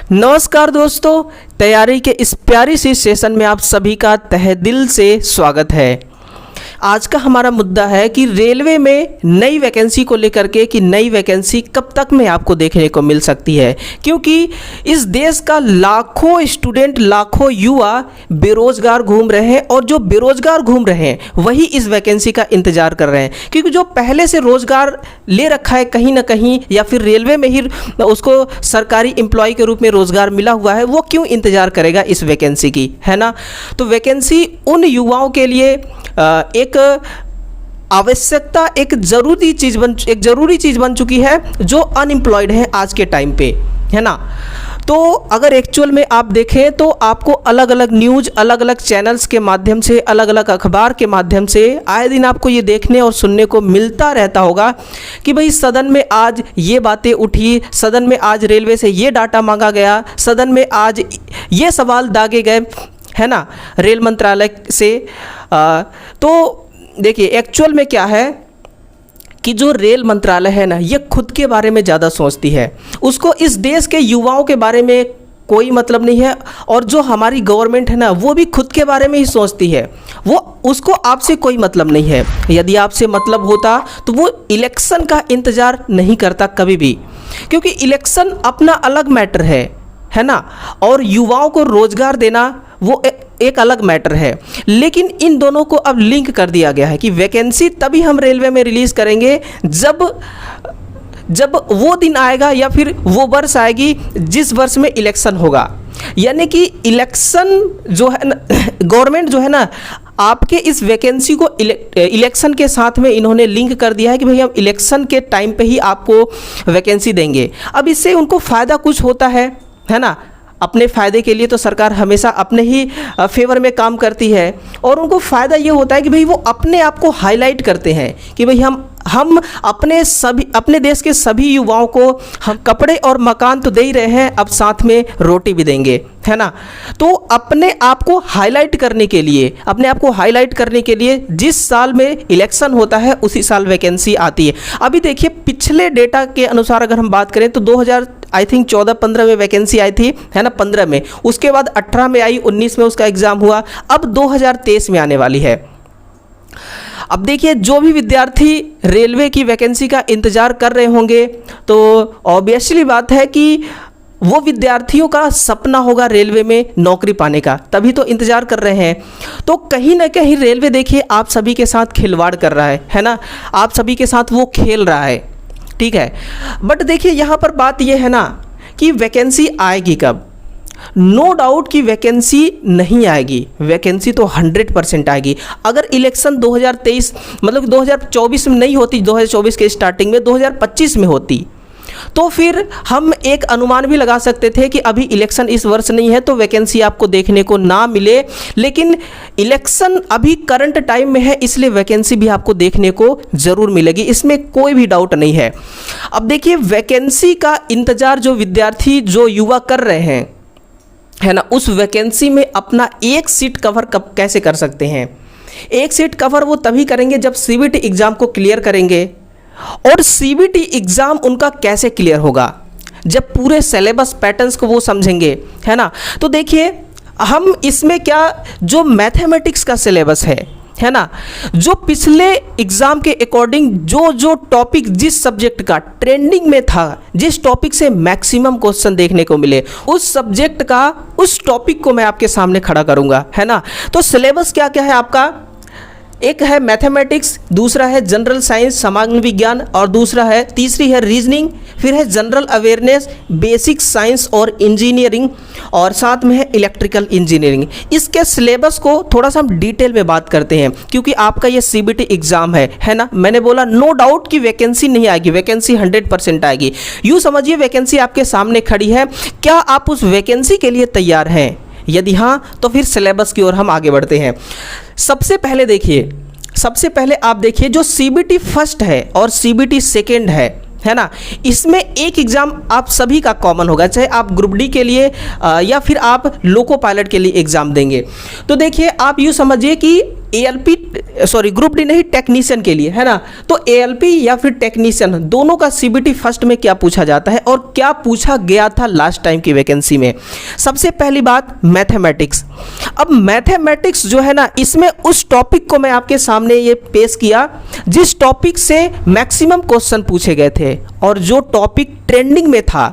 नमस्कार दोस्तों, तैयारी के इस प्यारी सी सेशन में आप सभी का तहे दिल से स्वागत है। आज का हमारा मुद्दा है कि रेलवे में नई वैकेंसी को लेकर के कि नई वैकेंसी कब तक में आपको देखने को मिल सकती है, क्योंकि इस देश का लाखों स्टूडेंट, लाखों युवा बेरोजगार घूम रहे हैं और जो बेरोजगार घूम रहे हैं वही इस वैकेंसी का इंतजार कर रहे हैं। क्योंकि जो पहले से रोजगार ले रखा है कहीं ना कहीं या फिर रेलवे में ही उसको सरकारी एम्प्लॉय के रूप में रोजगार मिला हुआ है, वो क्यों इंतजार करेगा इस वैकेंसी की, है ना। तो वैकेंसी उन युवाओं के लिए एक आवश्यकता, एक ज़रूरी चीज़ बन चुकी है जो अनएम्प्लॉयड है आज के टाइम पे, है ना। तो अगर एक्चुअल में आप देखें तो आपको अलग अलग न्यूज़, अलग अलग चैनल्स के माध्यम से, अलग अलग अखबार के माध्यम से आए दिन आपको ये देखने और सुनने को मिलता रहता होगा कि भाई सदन में आज ये बातें उठी, सदन में आज रेलवे से ये डाटा मांगा गया, सदन में आज ये सवाल दागे गए, है ना, रेल मंत्रालय से। तो देखिए एक्चुअल में क्या है कि जो रेल मंत्रालय है ना, ये खुद के बारे में ज़्यादा सोचती है, उसको इस देश के युवाओं के बारे में कोई मतलब नहीं है। और जो हमारी गवर्नमेंट है ना, वो भी खुद के बारे में ही सोचती है, वो उसको आपसे कोई मतलब नहीं है। यदि आपसे मतलब होता तो वो इलेक्शन का इंतज़ार नहीं करता कभी भी, क्योंकि इलेक्शन अपना अलग मैटर है ना, और युवाओं को रोज़गार देना वो एक अलग मैटर है। लेकिन इन दोनों को अब लिंक कर दिया गया है कि वैकेंसी तभी हम रेलवे में रिलीज़ करेंगे जब वो दिन आएगा या फिर वो वर्ष आएगी जिस वर्ष में इलेक्शन होगा। यानी कि इलेक्शन जो है ना, गवर्नमेंट जो है ना, आपके इस वैकेंसी को इलेक्शन के साथ में इन्होंने लिंक कर दिया है कि भाई हम इलेक्शन के टाइम पे ही आपको वैकेंसी देंगे। अब इससे उनको फ़ायदा कुछ होता है ना। अपने फ़ायदे के लिए तो सरकार हमेशा अपने ही फेवर में काम करती है, और उनको फ़ायदा ये होता है कि भाई वो अपने आप को हाईलाइट करते हैं कि भाई हम अपने देश के सभी युवाओं को हम कपड़े और मकान तो दे ही रहे हैं, अब साथ में रोटी भी देंगे, है ना। तो अपने आप को हाईलाइट करने के लिए जिस साल में इलेक्शन होता है उसी साल वैकेंसी आती है। अभी देखिए पिछले डेटा के अनुसार अगर हम बात करें तो 2014-15 में वैकेंसी आई थी, है ना, 15 में, उसके बाद 18 में आई, 19 में उसका एग्ज़ाम हुआ, अब 2023 में आने वाली है। अब देखिए जो भी विद्यार्थी रेलवे की वैकेंसी का इंतज़ार कर रहे होंगे तो ऑब्वियसली बात है कि वो विद्यार्थियों का सपना होगा रेलवे में नौकरी पाने का, तभी तो इंतज़ार कर रहे हैं। तो कहीं ना कहीं रेलवे देखिए आप सभी के साथ खिलवाड़ कर रहा है ना, आप सभी के साथ वो खेल रहा है, ठीक है। बट देखिए यहाँ पर बात ये है ना कि वैकेंसी आएगी कब। नो डाउट कि वैकेंसी नहीं आएगी, वैकेंसी तो 100% आएगी। अगर इलेक्शन 2023 मतलब 2024 में नहीं होती, 2024 के स्टार्टिंग में 2025 में होती, तो फिर हम एक अनुमान भी लगा सकते थे कि अभी इलेक्शन इस वर्ष नहीं है तो वैकेंसी आपको देखने को ना मिले। लेकिन इलेक्शन अभी करंट टाइम में है, इसलिए वैकेंसी भी आपको देखने को ज़रूर मिलेगी, इसमें कोई भी डाउट नहीं है। अब देखिए वैकेंसी का इंतज़ार जो विद्यार्थी, जो युवा कर रहे हैं, है ना, उस वैकेंसी में अपना एक सीट कवर कैसे कर सकते हैं। एक सीट कवर वो तभी करेंगे जब सीबीटी एग्ज़ाम को क्लियर करेंगे। और सीबीटी एग्ज़ाम उनका कैसे क्लियर होगा, जब पूरे सिलेबस पैटर्न्स को वो समझेंगे, है ना। तो देखिए हम इसमें क्या, जो मैथमेटिक्स का सिलेबस है ना, जो पिछले एग्ज़ाम के अकॉर्डिंग जो टॉपिक जिस सब्जेक्ट का ट्रेंडिंग में था, जिस टॉपिक से मैक्सिमम क्वेश्चन देखने को मिले, उस सब्जेक्ट का, उस टॉपिक को मैं आपके सामने खड़ा करूंगा, है ना। तो सिलेबस क्या क्या है आपका, एक है मैथमेटिक्स, दूसरा है जनरल साइंस सामान्य विज्ञान, और तीसरी है रीजनिंग, फिर है जनरल अवेयरनेस, बेसिक साइंस और इंजीनियरिंग, और साथ में है इलेक्ट्रिकल इंजीनियरिंग। इसके सिलेबस को थोड़ा सा हम डिटेल में बात करते हैं, क्योंकि आपका ये सीबीटी एग्ज़ाम है ना। मैंने बोला नो डाउट कि वैकेंसी नहीं आएगी, वैकेंसी 100% आएगी। यूँ समझिए वैकेंसी आपके सामने खड़ी है, क्या आप उस वैकेंसी के लिए तैयार हैं? यदि हाँ तो फिर सिलेबस की ओर हम आगे बढ़ते हैं। सबसे पहले आप देखिए जो सीबीटी फर्स्ट है और सीबीटी सेकेंड है ना, इसमें एक एग्ज़ाम आप सभी का कॉमन होगा, चाहे आप ग्रुप डी के लिए या फिर आप लोको पायलट के लिए एग्ज़ाम देंगे। तो देखिए आप यूँ समझिए कि ALP सॉरी ग्रुप डी नहीं, टेक्नीशियन के लिए, है ना। तो ALP या फिर टेक्नीशियन दोनों का CBT फर्स्ट में क्या पूछा जाता है और क्या पूछा गया था लास्ट टाइम की वैकेंसी में। सबसे पहली बात मैथमेटिक्स। अब मैथमेटिक्स जो है ना, इसमें उस टॉपिक को मैं आपके सामने ये पेश किया जिस टॉपिक से मैक्सिमम क्वेश्चन पूछे गए थे और जो टॉपिक ट्रेंडिंग में था,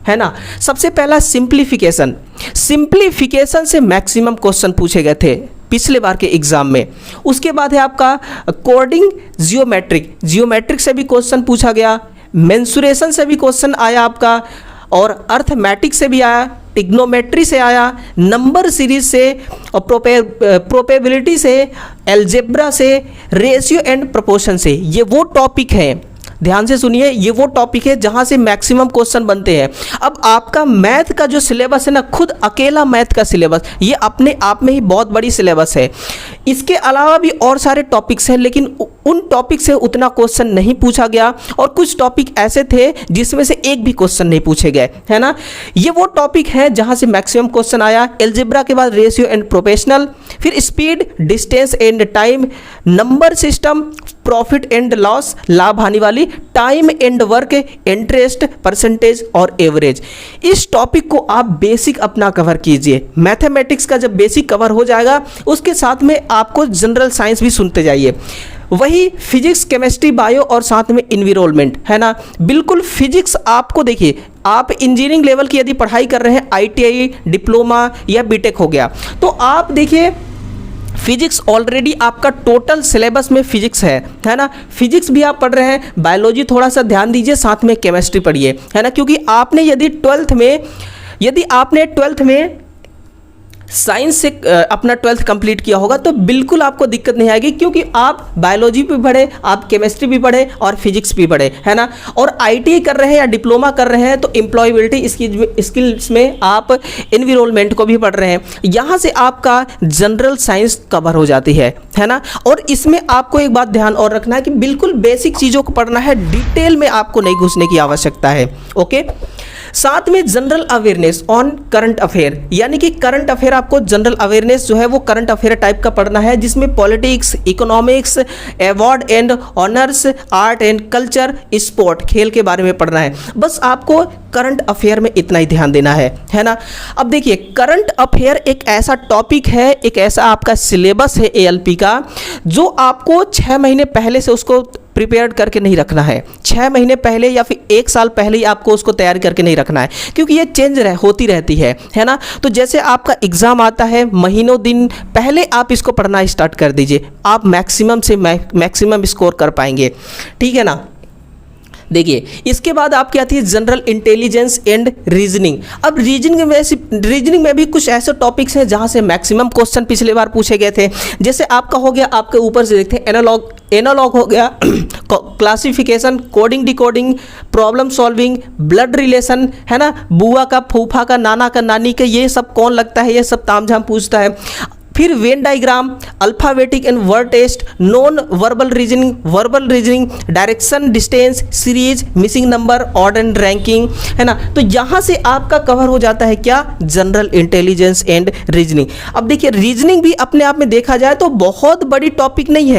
है ना। सबसे पहला सिंप्लीफिकेशन, सिंप्लीफिकेशन से मैक्सिमम क्वेश्चन पूछे गए थे पिछले बार के एग्जाम में। उसके बाद है आपका कोडिंग जियोमेट्रिक, जियोमेट्रिक से भी क्वेश्चन पूछा गया, मेंसुरेशन से भी क्वेश्चन आया आपका, और अर्थमेटिक से भी आया, टिग्नोमेट्री से आया, नंबर सीरीज से, और प्रोबेबिलिटी से, एल्जेब्रा से, रेशियो एंड प्रोपोर्शन से। ये वो टॉपिक हैं, ध्यान से सुनिए, ये वो टॉपिक है जहां से मैक्सिमम क्वेश्चन बनते हैं। अब आपका मैथ का जो सिलेबस है ना, खुद अकेला मैथ का सिलेबस, ये अपने आप में ही बहुत बड़ी सिलेबस है। इसके अलावा भी और सारे टॉपिक्स हैं, लेकिन उन टॉपिक से उतना क्वेश्चन नहीं पूछा गया, और कुछ टॉपिक ऐसे थे जिसमें से एक भी क्वेश्चन नहीं पूछे गए, है ना। ये वो टॉपिक है जहां से मैक्सिमम क्वेश्चन आया। एल्जेब्रा के बाद रेशियो एंड प्रोपोर्शनल, फिर speed, distance and time, number system, profit and loss, लाभ हानि वाली, time and work, interest, percentage और एवरेज। इस टॉपिक को आप बेसिक अपना कवर कीजिए। मैथमेटिक्स का जब बेसिक कवर हो जाएगा, उसके साथ में आपको जनरल साइंस भी सुनते जाइए। वही फिजिक्स, केमिस्ट्री, बायो और साथ में इन्वायरमेंट, है ना। बिल्कुल फिजिक्स आपको देखिए, आप इंजीनियरिंग लेवल की यदि पढ़ाई कर रहे हैं, ITI, डिप्लोमा या बीटेक हो गया, तो आप देखिए फिजिक्स ऑलरेडी आपका टोटल सिलेबस में फिजिक्स है ना। फिजिक्स भी आप पढ़ रहे हैं, बायोलॉजी थोड़ा सा ध्यान दीजिए, साथ में केमिस्ट्री पढ़िए, है ना। क्योंकि आपने यदि आपने ट्वेल्थ में साइंस से अपना 12th कंप्लीट किया होगा तो बिल्कुल आपको दिक्कत नहीं आएगी, क्योंकि आप बायोलॉजी भी पढ़े, आप केमिस्ट्री भी पढ़े और फिजिक्स भी पढ़े, है ना। और ITI कर रहे हैं या डिप्लोमा कर रहे हैं तो एम्प्लॉयबिलिटी स्किल्स में आप एनवायरनमेंट को भी पढ़ रहे हैं। यहाँ से आपका जनरल साइंस कवर हो जाती है ना। और इसमें आपको एक बात ध्यान और रखना है कि बिल्कुल बेसिक चीज़ों को पढ़ना है, डिटेल में आपको नहीं घुसने की आवश्यकता है। ओके, साथ में general awareness on current affair, यानी कि करंट अफेयर आपको जनरल अवेयरनेस जो है वो करंट अफेयर टाइप का पढ़ना है, जिसमें politics, economics, award and honours, art and culture, sport, खेल के बारे में पढ़ना है। बस आपको करंट अफेयर में इतना ही ध्यान देना है ना। अब देखिए, करंट अफेयर एक ऐसा टॉपिक है, एक ऐसा आपका सिलेबस है ALP का, जो आपको 6 महीने पहले से उसको प्रिपेयर्ड करके नहीं रखना है। 6 महीने पहले या फिर 1 साल पहले ही आपको उसको तैयार करके नहीं रखना है, क्योंकि ये चेंज होती रहती है ना। तो जैसे आपका एग्ज़ाम आता है, महीनों दिन पहले आप इसको पढ़ना स्टार्ट कर दीजिए, आप मैक्सिमम से मैक्सिमम स्कोर कर पाएंगे, ठीक है ना। देखिए, इसके बाद आपकी आती है जनरल इंटेलिजेंस एंड रीजनिंग। अब रीजनिंग में भी कुछ ऐसे टॉपिक्स हैं जहां से मैक्सिमम क्वेश्चन पिछले बार पूछे गए थे। जैसे आपका हो गया, आपके ऊपर से देखते हैं एनालॉग हो गया, classification, coding, decoding, problem solving, blood relation, है ना, बुआ का, फूफा का, नाना का, नानी का, ये सब कौन लगता है, ये सब तामझाम पूछता है। फिर Venn diagram, alphabetic and word test, non verbal reasoning, direction, distance, series, missing number, odd and ranking, है ना। तो यहाँ से आपका कवर हो जाता है क्या, जनरल इंटेलिजेंस एंड रीजनिंग। अब देखिए, रीजनिंग भी अपने आप में देखा जाए तो बहुत बड़ी टॉपिक नहीं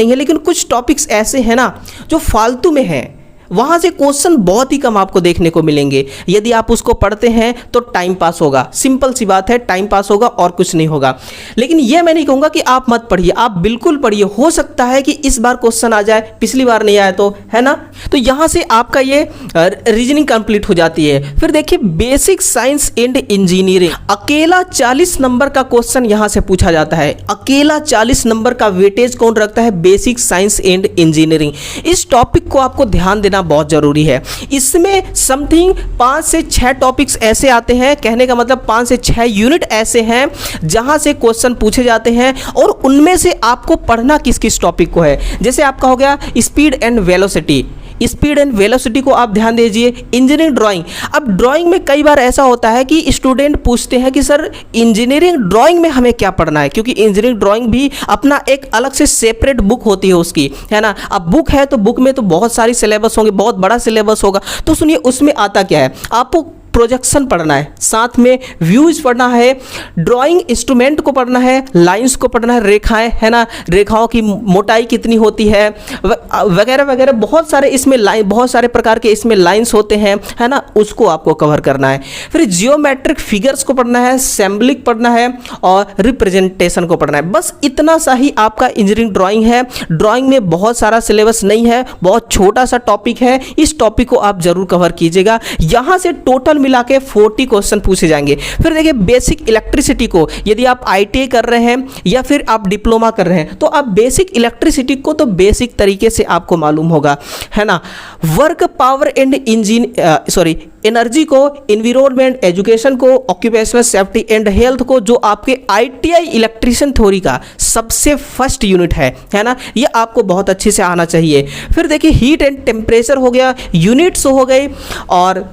है, लेकिन कुछ टॉपिक्स ऐसे हैं ना जो फालतू में हैं, वहाँ से क्वेश्चन बहुत ही कम आपको देखने को मिलेंगे। यदि आप उसको पढ़ते हैं तो टाइम पास होगा, सिंपल सी बात है, टाइम पास होगा और कुछ नहीं होगा। लेकिन ये मैं नहीं कहूँगा कि आप मत पढ़िए, आप बिल्कुल पढ़िए, हो सकता है कि इस बार क्वेश्चन आ जाए, पिछली बार नहीं आया तो, है ना। तो यहाँ से आपका ये रीजनिंग कंप्लीट हो जाती है। फिर देखिए, बेसिक साइंस एंड इंजीनियरिंग, अकेला 40 नंबर का क्वेश्चन यहाँ से पूछा जाता है। अकेला 40 नंबर का वेटेज कौन रखता है, बेसिक साइंस एंड इंजीनियरिंग। इस टॉपिक को आपको ध्यान देना बहुत जरूरी है। इसमें समथिंग 5 से 6 टॉपिक्स ऐसे आते हैं, कहने का मतलब 5 से 6 यूनिट ऐसे हैं जहां से क्वेश्चन पूछे जाते हैं, और उनमें से आपको पढ़ना किस किस टॉपिक को है। जैसे आपका हो गया speed and velocity, speed and velocity को आप ध्यान दीजिए। इंजीनियरिंग ड्राइंग, अब ड्राइंग में कई बार ऐसा होता है कि स्टूडेंट पूछते हैं कि सर इंजीनियरिंग ड्राइंग में हमें क्या पढ़ना है, क्योंकि इंजीनियरिंग ड्राइंग भी अपना एक अलग से सेपरेट बुक होती है उसकी, है ना। अब बुक है तो बुक में तो बहुत सारी सिलेबस होंगे, बहुत बड़ा सिलेबस होगा। तो सुनिए, उसमें आता क्या है, आपको प्रोजेक्शन पढ़ना है, साथ में व्यूज पढ़ना है, ड्राइंग इंस्ट्रूमेंट को पढ़ना है, लाइंस को पढ़ना है, रेखाएं है ना, रेखाओं की मोटाई कितनी होती है वगैरह वगैरह, बहुत सारे इसमें लाइन, बहुत सारे प्रकार के इसमें लाइंस होते हैं है ना, उसको आपको कवर करना है। फिर जियोमेट्रिक फिगर्स को पढ़ना है, सिंबलिक पढ़ना है और रिप्रेजेंटेशन को पढ़ना है। बस इतना सा ही आपका इंजीनियरिंग ड्राइंग है। ड्राइंग में बहुत सारा सिलेबस नहीं है, बहुत छोटा सा टॉपिक है। इस टॉपिक को आप जरूर कवर कीजिएगा। यहां से टोटल मिला के 40 क्वेश्चन पूछे जाएंगे। फिर देखिए बेसिक इलेक्ट्रिसिटी को, यदि आप ITI कर रहे हैं या फिर आप डिप्लोमा कर रहे हैं तो आप बेसिक इलेक्ट्रिसिटी को तो बेसिक तरीके से आपको मालूम होगा है ना। वर्क पावर एंड एनर्जी को, एनवायरनमेंट, एजुकेशन को, ऑक्यूपेशनल सेफ्टी एंड हेल्थ को, जो आपके ITI इलेक्ट्रिशियन थ्योरी का सबसे फर्स्ट यूनिट है ना, ये आपको बहुत अच्छे से आना चाहिए। फिर देखिए हीट एंड टेम्परेचर हो गया, यूनिट्स हो गए, और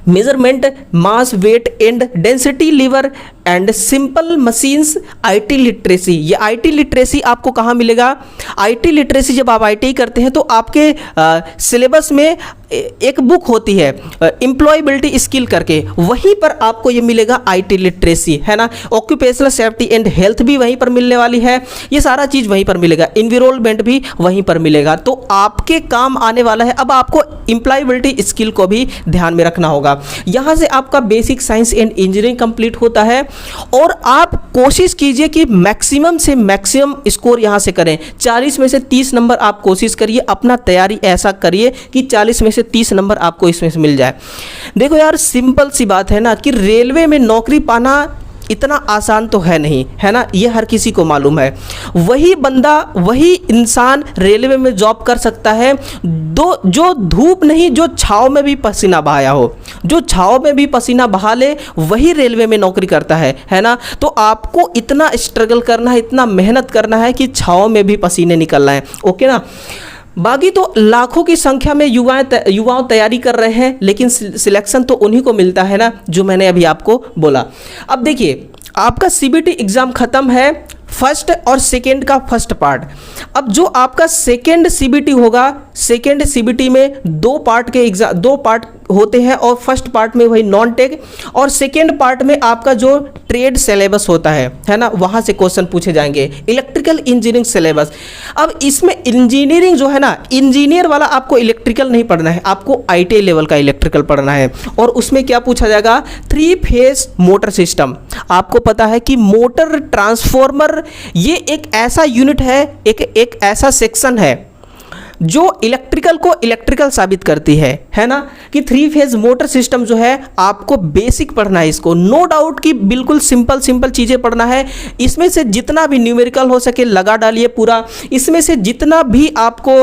measurement, mass, weight and density, lever and simple machines, IT literacy. ये IT लिटरेसी आपको कहाँ मिलेगा? IT लिटरेसी जब आप ITI करते हैं तो आपके सिलेबस में एक बुक होती है एम्प्लॉयबिलिटी स्किल करके, वहीं पर आपको ये मिलेगा IT लिटरेसी है ना। ऑक्यूपेशनल सेफ्टी एंड हेल्थ भी वहीं पर मिलने वाली है, ये सारा चीज़ वहीं पर मिलेगा, एनवायरनमेंट भी वहीं पर मिलेगा, तो आपके काम आने वाला है। अब आपको एम्प्लॉयबिलिटी स्किल को भी ध्यान में रखना होगा। यहाँ से आपका basic science and engineering complete होता है, और आप कोशिश कीजिए कि मैक्सिमम से मैक्सिमम स्कोर यहाँ से करें। 40 में से 30 नंबर आप कोशिश करिए, अपना तैयारी ऐसा करिए कि 40 में से 30 नंबर आपको इसमें से मिल जाए। देखो यार, सिंपल सी बात है ना कि रेलवे में नौकरी पाना इतना आसान तो है नहीं, है ना, ये हर किसी को मालूम है। वही बंदा, वही इंसान रेलवे में जॉब कर सकता है जो धूप नहीं, जो छाँव में भी पसीना बहाया हो, जो छाँव में भी पसीना बहा ले, वही रेलवे में नौकरी करता है ना। तो आपको इतना स्ट्रगल करना है, इतना मेहनत करना है कि छाँव में भी पसीने निकलना है, ओके ना। बाकी तो लाखों की संख्या में युवाओं तैयारी कर रहे हैं, लेकिन सिलेक्शन तो उन्हीं को मिलता है ना, जो मैंने अभी आपको बोला। अब देखिए आपका CBT एग्ज़ाम ख़त्म है, फर्स्ट और सेकेंड का फर्स्ट पार्ट। अब जो आपका सेकेंड CBT होगा, सेकेंड CBT में 2 पार्ट के एग्जाम, 2 पार्ट होते हैं, और फर्स्ट पार्ट में वही नॉन टेक, और सेकेंड पार्ट में आपका जो ट्रेड सिलेबस होता है ना, वहाँ से क्वेश्चन पूछे जाएंगे, इलेक्ट्रिकल इंजीनियरिंग सिलेबस। अब इसमें इंजीनियरिंग जो है ना, इंजीनियर वाला आपको इलेक्ट्रिकल नहीं पढ़ना है, आपको ITI लेवल का इलेक्ट्रिकल पढ़ना है। और उसमें क्या पूछा जाएगा? 3 फेज मोटर सिस्टम। आपको पता है कि मोटर, ट्रांसफॉर्मर, ये एक ऐसा यूनिट है, एक ऐसा सेक्शन है जो इलेक्ट्रिकल को इलेक्ट्रिकल साबित करती है ना, कि 3 फेज मोटर सिस्टम जो है आपको बेसिक पढ़ना है इसको, नो डाउट कि बिल्कुल सिंपल चीज़ें पढ़ना है। इसमें से जितना भी न्यूमेरिकल हो सके लगा डालिए पूरा, इसमें से जितना भी आपको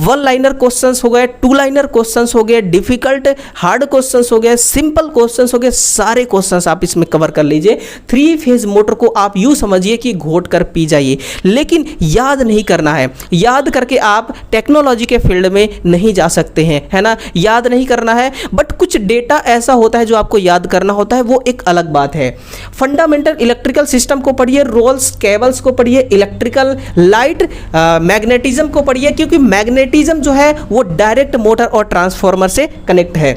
1 लाइनर क्वेश्चंस हो गए, 2 लाइनर क्वेश्चंस हो गए, डिफिकल्ट हार्ड क्वेश्चंस हो गए, सिंपल क्वेश्चंस हो गए, सारे क्वेश्चंस आप इसमें कवर कर लीजिए। 3 फेज मोटर को आप यूँ समझिए कि घोट कर पी जाइए, लेकिन याद नहीं करना है। याद करके आप टेक्नोलॉजी के फील्ड में नहीं जा सकते हैं, है ना, याद नहीं करना है। बट कुछ डेटा ऐसा होता है जो आपको याद करना होता है, वो एक अलग बात है। फंडामेंटल इलेक्ट्रिकल सिस्टम को पढ़िए, रोल्स, केबल्स को पढ़िए, इलेक्ट्रिकल लाइट, मैग्नेटिज्म को पढ़िए, क्योंकि मैग्नेटिज्म जो है वो डायरेक्ट मोटर और ट्रांसफार्मर से कनेक्ट है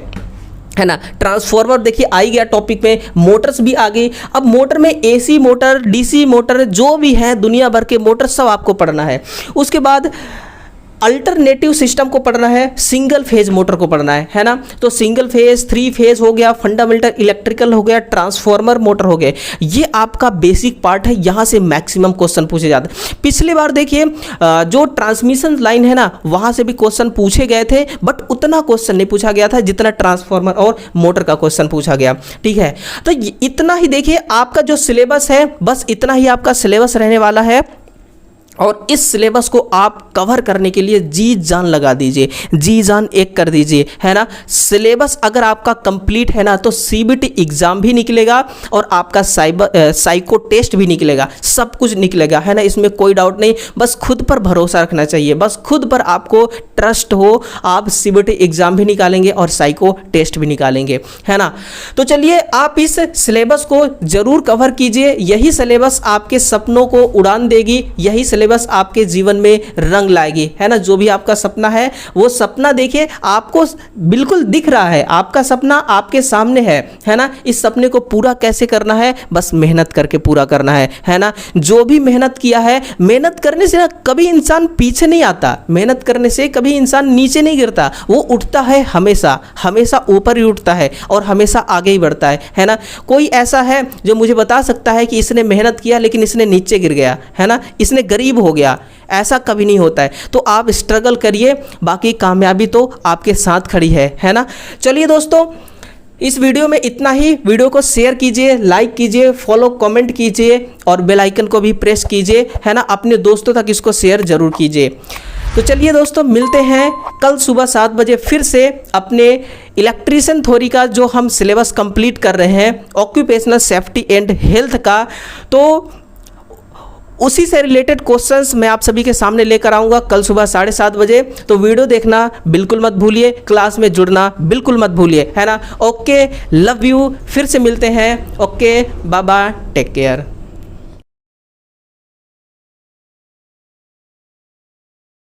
ना। ट्रांसफार्मर देखिए आ ही गया टॉपिक में, मोटर्स भी आ गई। अब मोटर में AC मोटर, DC मोटर, जो भी है दुनिया भर के मोटर सब आपको पढ़ना है। उसके बाद अल्टरनेटिव सिस्टम को पढ़ना है, सिंगल फेज मोटर को पढ़ना है ना। तो सिंगल फेज, 3 फेज हो गया, फंडामेंटल इलेक्ट्रिकल हो गया, ट्रांसफार्मर मोटर हो गए, ये आपका बेसिक पार्ट है। यहाँ से मैक्सिमम क्वेश्चन पूछे जाते हैं। पिछली बार देखिए जो ट्रांसमिशन लाइन है ना, वहाँ से भी क्वेश्चन पूछे गए थे, बट उतना क्वेश्चन नहीं पूछा गया था जितना ट्रांसफार्मर और मोटर का क्वेश्चन पूछा गया, ठीक है। तो इतना ही देखिए आपका जो सिलेबस है, बस इतना ही आपका सिलेबस रहने वाला है। और इस सिलेबस को आप कवर करने के लिए जी जान लगा दीजिए, जी जान एक कर दीजिए, है ना। सिलेबस अगर आपका कंप्लीट है ना, तो CBT एग्ज़ाम भी निकलेगा और आपका साइको टेस्ट भी निकलेगा, सब कुछ निकलेगा, है ना, इसमें कोई डाउट नहीं। बस खुद पर भरोसा रखना चाहिए, बस खुद पर आपको ट्रस्ट हो, आप CBT एग्ज़ाम भी निकालेंगे और साइको टेस्ट भी निकालेंगे, है ना। तो चलिए आप इस सिलेबस को ज़रूर कवर कीजिए, यही सिलेबस आपके सपनों को उड़ान देगी, यही सिलेबस सिलेबस आपके जीवन में रंग लाएगी, है ना। जो भी आपका सपना है वो सपना देखिए आपको बिल्कुल दिख रहा है, आपका सपना आपके सामने है ना। इस सपने को पूरा कैसे करना है, बस मेहनत करके पूरा करना है ना। जो भी मेहनत किया है, मेहनत करने से ना कभी इंसान पीछे नहीं आता, मेहनत करने से कभी इंसान नीचे नहीं गिरता, वो उठता है हमेशा, हमेशा ऊपर ही उठता है और हमेशा आगे ही बढ़ता है ना। कोई ऐसा है जो मुझे बता सकता है कि इसने मेहनत किया लेकिन इसने नीचे गिर गया, है ना, इसने गरीब हो गया? ऐसा कभी नहीं होता है। तो आप स्ट्रगल करिए, बाकी कामयाबी तो आपके साथ खड़ी है ना। चलिए दोस्तों, इस वीडियो में इतना ही। वीडियो को शेयर कीजिए, लाइक कीजिए, फॉलो कमेंट कीजिए और बेल आइकन को भी प्रेस कीजिए, है ना। अपने दोस्तों तक इसको शेयर जरूर कीजिए। तो चलिए दोस्तों, मिलते हैं कल सुबह 7 बजे फिर से अपने इलेक्ट्रीशियन थ्योरी का जो हम सिलेबस कंप्लीट कर रहे हैं, ऑक्यूपेशनल सेफ्टी एंड हेल्थ का। तो उसी से रिलेटेड क्वेश्चंस मैं आप सभी के सामने लेकर आऊँगा कल सुबह 7:30 बजे। तो वीडियो देखना बिल्कुल मत भूलिए, क्लास में जुड़ना बिल्कुल मत भूलिए, है ना। Okay, love you. फिर से मिलते हैं। Okay, bye bye, take care.